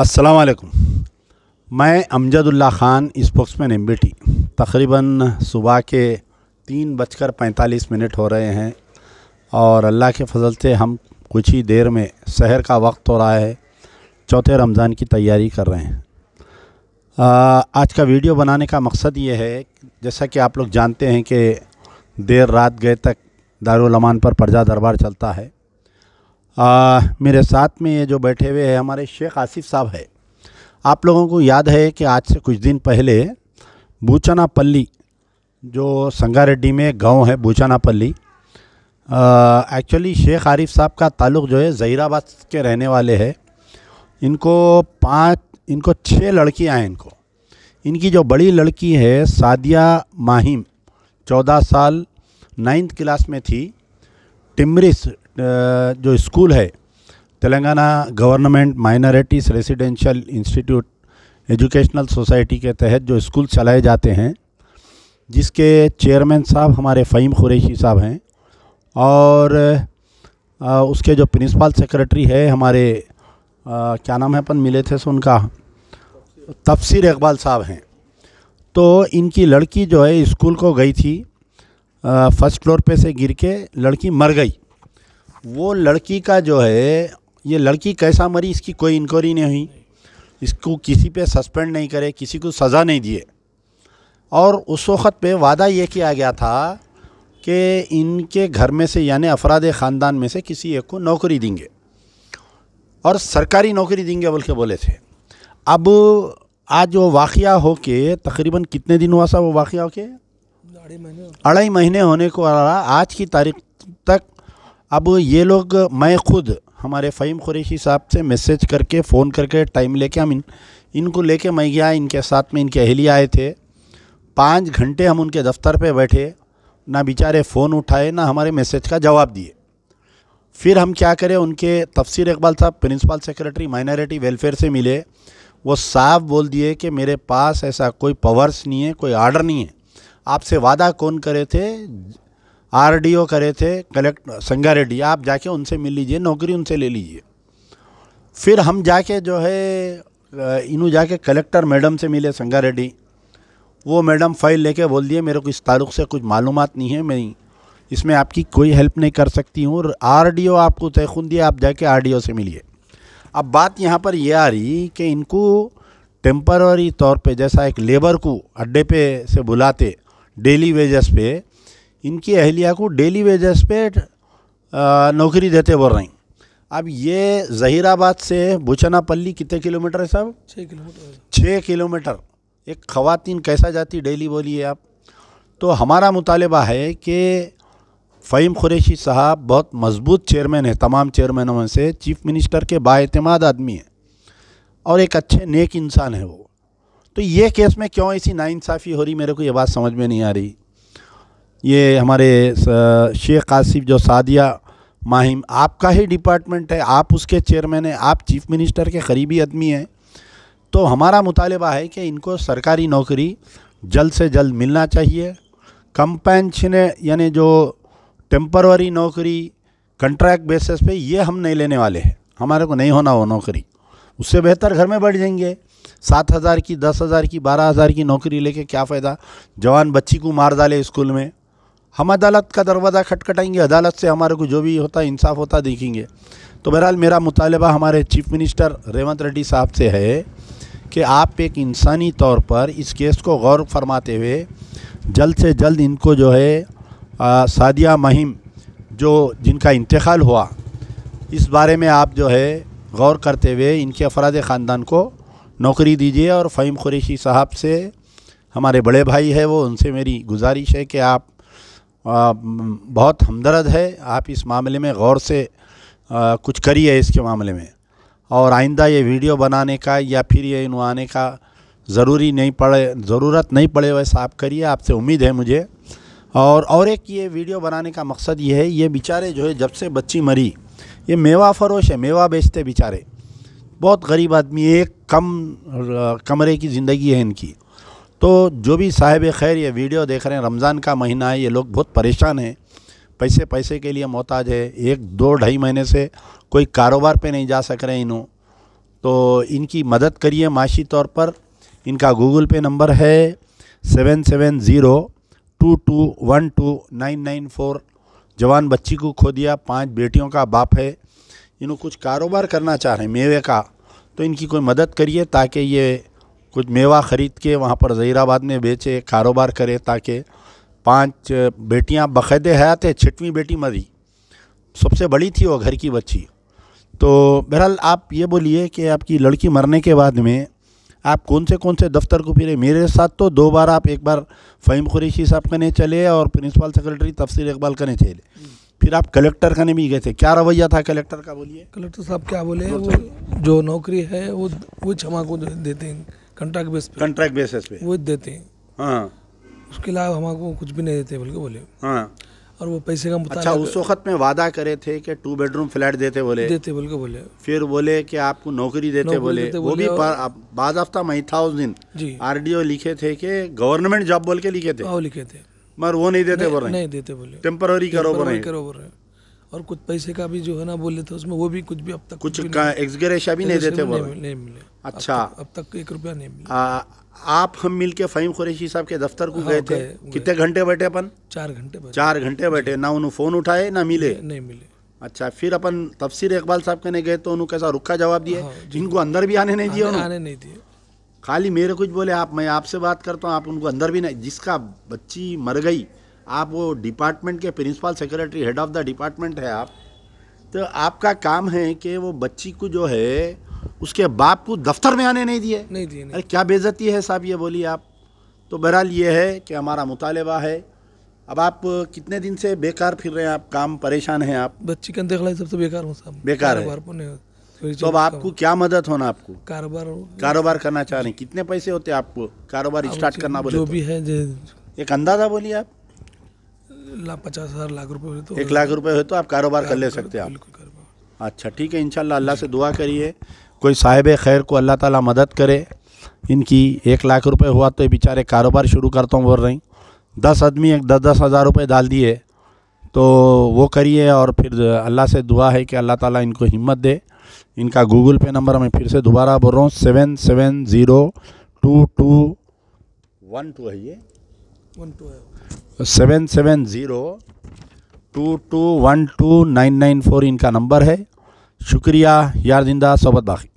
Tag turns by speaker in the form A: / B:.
A: अस्सलाम वालेकुम। मैं अमजदुल्ला ख़ान, स्पोक्समैन एमबीटी। तकरीबन सुबह के 3:45 हो रहे हैं और अल्लाह के फजल से हम कुछ ही देर में सहर का वक्त हो रहा है। चौथे रमज़ान की तैयारी कर रहे हैं। आज का वीडियो बनाने का मकसद ये है, जैसा कि आप लोग जानते हैं कि देर रात गए तक दारुल अमान पर प्रजा दरबार चलता है। मेरे साथ में ये जो बैठे हुए हैं हमारे शेख आसिफ साहब है। आप लोगों को याद है कि आज से कुछ दिन पहले बूचनापल्ली, जो संगारेड्डी में गांव है बूचनापल्ली, एक्चुअली शेख आरिफ साहब का ताल्लुक़ जो है ज़हीराबाद के रहने वाले हैं। इनको 6 लड़कियां हैं। इनकी जो बड़ी लड़की है सादिया माहिम, 14 साल, 9th क्लास में थी। टिमरिस जो स्कूल है, Telangana government minorities residential institute educational society के तहत जो स्कूल चलाए जाते हैं, जिसके चेयरमैन साहब हमारे फ़हीम कुरैशी साहब हैं और उसके जो प्रिंसिपल सेक्रेटरी है हमारे क्या नाम है, अपन मिले थे सो उनका, तफसीर इकबाल साहब हैं। तो इनकी लड़की जो है स्कूल को गई थी, फर्स्ट फ्लोर पे से गिर के लड़की मर गई। वो लड़की का जो है, ये लड़की कैसा मरी इसकी कोई इंक्वायरी नहीं हुई, इसको किसी पे सस्पेंड नहीं करे, किसी को सज़ा नहीं दिए। और उस वक़्त पे वादा ये किया गया था कि इनके घर में से यानी अफराद ख़ानदान में से किसी एक को नौकरी देंगे और सरकारी नौकरी देंगे बोल के बोले थे। अब आज वो वाक़या हो के तकरीबन कितने दिन हुआ सा वो वाक़या हो के? 2.5 महीने होने को आ रहा। आज की तारीख तक अब ये लोग, मैं खुद हमारे फ़हीम कुरैशी साहब से मैसेज करके फ़ोन करके टाइम लेके हम इनको लेके मैं गया। इनके साथ में इनके अहलिया आए थे। 5 घंटे हम उनके दफ्तर पे बैठे, ना बेचारे फ़ोन उठाए ना हमारे मैसेज का जवाब दिए। फिर हम क्या करें, उनके तफसीर इकबाल साहब प्रिंसिपल सेक्रेटरी माइनॉरिटी वेलफेयर से मिले। वो साहब बोल दिए कि मेरे पास ऐसा कोई पावर्स नहीं है, कोई आर्डर नहीं है। आपसे वादा कौन करे थे? आरडीओ करे थे, कलेक्टर संगारेड्डी। आप जाके उनसे मिल लीजिए, नौकरी उनसे ले लीजिए। फिर हम जाके जो है इन्हों जाके कलेक्टर मैडम से मिले संगारेड्डी। वो मैडम फ़ाइल लेके बोल दिए मेरे को इस ताल्लुक़ से कुछ मालूमात नहीं है, मैं इसमें आपकी कोई हेल्प नहीं कर सकती हूँ। और आरडीओ आपको तयखुन दिया, आप जाके आरडीओ से मिलिए। अब बात यहाँ पर यह आ रही कि इनको टेम्पररी तौर पे, जैसा एक लेबर को अड्डे पे से बुलाते डेली वेजेस पे, इनकी अहलिया को डेली वेजेस पे नौकरी देते बोल रही। अब ये ज़हीराबाद से बूचनापल्ली कितने किलोमीटर है साहब? 6 किलोमीटर। एक ख़वातीन कैसा जाती डेली, बोलिए आप। तो हमारा मुतालबा है कि फ़हीम कुरैशी साहब बहुत मजबूत चेयरमैन है, तमाम चेयरमैनों में से चीफ़ मिनिस्टर के बाएतमाद आदमी है और एक अच्छे नेक इंसान है वो। तो ये केस में क्यों ऐसी नाइंसाफ़ी हो रही, मेरे को ये बात समझ में नहीं आ रही। ये हमारे शेख आसिफ जो सादिया माहिम, आपका ही डिपार्टमेंट है, आप उसके चेयरमैन हैं, आप चीफ़ मिनिस्टर के करीबी आदमी हैं। तो हमारा मुतालबा है कि इनको सरकारी नौकरी जल्द से जल्द मिलना चाहिए। कंपेंशन यानी जो टेम्पररी नौकरी कंट्रैक्ट बेसिस पे, ये हम नहीं लेने वाले हैं। हमारे को नहीं होना वो नौकरी। उससे बेहतर घर में बैठ जाएंगे। 7,000 की, 10,000 की, 12,000 की नौकरी लेके क्या फ़ायदा? जवान बच्ची को मार डाले स्कूल में। हम अदालत का दरवाज़ा खटखटाएंगे, अदालत से हमारे को जो भी होता इंसाफ होता देखेंगे। तो बहरहाल मेरा मुतालबा हमारे चीफ़ मिनिस्टर रेवंत रेड्डी साहब से है कि आप एक इंसानी तौर पर इस केस को गौर फरमाते हुए जल्द से जल्द इनको जो है सादिया महिम जिनका इंतकाल हुआ, इस बारे में आप जो है गौर करते हुए इनके अफराद ख़ानदान को नौकरी दीजिए। और फ़हीम कुरैशी साहब से, हमारे बड़े भाई है वो, उनसे मेरी गुजारिश है कि आप बहुत हमदर्द है, आप इस मामले में गौर से कुछ करिए इसके मामले में। और आइंदा ये वीडियो बनाने का या फिर ये आने का ज़रूरत नहीं पड़े वैसा आप करिए, आपसे उम्मीद है मुझे। और एक ये वीडियो बनाने का मकसद ये है, ये बेचारे जो है जब से बच्ची मरी, ये मेवा फरोश है, मेवा बेचते बेचारे, बहुत गरीब आदमी, एक कमरे की ज़िंदगी है इनकी। तो जो भी साहिब खैर ये वीडियो देख रहे हैं, रमज़ान का महीना है, ये लोग बहुत परेशान हैं, पैसे के लिए मोहताज है। 1, 2, 2.5 महीने से कोई कारोबार पे नहीं जा सक रहे इन्हों। तो इनकी मदद करिए माशी तौर पर। इनका गूगल पे नंबर है 7702212994। जवान बच्ची को खो दिया, 5 बेटियों का बाप है। इन्हों कुछ कारोबार करना चाह रहे हैं मेवे का, तो इनकी कोई मदद करिए ताकि ये कुछ मेवा ख़रीद के वहाँ पर ज़हीराबाद में बेचे, कारोबार करे, ताकि 5 बेटियाँ बक़ैदे हयात है, 6वीं बेटी मरी, सबसे बड़ी थी वो घर की बच्ची। तो बहरहाल आप ये बोलिए कि आपकी लड़की मरने के बाद में आप कौन से दफ्तर को फिरे? मेरे साथ तो 2 बार आप, एक बार फ़हीम कुरैशी साहब कने चले और प्रिंसिपल सेक्रेटरी तफसीर इकबाल कने चले, फिर आप कलेक्टर कने भी गए थे। क्या रवैया था कलेक्टर का, बोलिए?
B: कलेक्टर साहब क्या बोले, वो जो नौकरी है वो क्षमा को देते हैं, कॉन्ट्रैक्ट बेसिस पे वो देते हैं।
A: हाँ,
B: उसके अलावा हमको कुछ भी नहीं देते बल्कि बोले।
A: हाँ,
B: और वो पैसे का मुताबिक।
A: अच्छा, उस वक्त में वादा करे थे कि 2 बेडरूम फ्लैट देते बोले,
B: बोले।
A: फिर बोले कि आपको नौकरी देते बोले। वो भी बाद हफ्ता मई था उस दिन RDO लिखे थे कि गवर्नमेंट जॉब बोल के लिखे थे, मगर वो नहीं देते बोल रहे,
B: नहीं देते बोले,
A: टेम्पररी करो बोल रहे।
B: और कुछ पैसे का भी जो है ना बोले थे उसमें, वो भी कुछ भी अब तक
A: कुछ एक्सग्रेशन भी नहीं देते बोल रहे।
B: नहीं मिले।
A: अच्छा,
B: अब तक 1 रुपया नहीं मिला।
A: आप हम मिल के फ़हीम कुरैशी साहब के दफ्तर को गए थे, कितने घंटे बैठे अपन?
B: 4 घंटे बैठे।
A: 4 घंटे बैठे, ना उन्होंने फ़ोन उठाए ना मिले?
B: नहीं मिले।
A: अच्छा, फिर अपन तफसीर इकबाल साहब के गए तो उन्होंने कैसा रुखा जवाब दिया? जिनको अंदर भी आने नहीं दिया,
B: आने नहीं दिए,
A: खाली मेरे कुछ बोले। आप, मैं आपसे बात करता हूँ, आप उनको अंदर भी नहीं। जिसका बच्ची मर गई, आप वो डिपार्टमेंट के principal secretary, head of the department है आप, तो आपका काम है कि वो बच्ची को जो है उसके बाप को दफ्तर में आने नहीं दिए। अरे क्या बेइज्जती है साहब, ये बोलिए आप। तो बहरहाल ये है कि हमारा मुतालबा है। अब आप कितने दिन से बेकार फिर रहे हैं, आप काम परेशान हैं आप?
B: बच्ची का देखला सबसे बेकार हूँ साहब,
A: बेकार है। तो अब आपको क्या मदद होना? आपको कारोबार करना चाह रहे हैं। कितने पैसे होते हैं आपको कारोबार स्टार्ट करना बोले?
B: जो भी है
A: एक अंदाज़ा बोलिए आप।
B: 50,000 लाख रुपए हो तो
A: 1 लाख रुपए हो तो आप कारोबार कर ले सकते हैं आप। अच्छा, ठीक है, इंशाल्लाह अल्लाह से दुआ करिए कोई साहिब खैर को अल्लाह ताला मदद करे। इनकी 1 लाख रुपए हुआ तो ये बेचारे कारोबार शुरू करता हूँ बोल रही। 10 आदमी 10-10 हज़ार रुपये डाल दिए, तो वो करिए। और फिर अल्लाह से दुआ है कि अल्लाह ताला इनको हिम्मत दे। इनका गूगल पे नंबर मैं फिर से दोबारा बोल रहा हूँ, 770221 है, ये 7702212994 इनका नंबर है। शुक्रिया। यार जिंदा सोबत बाकी।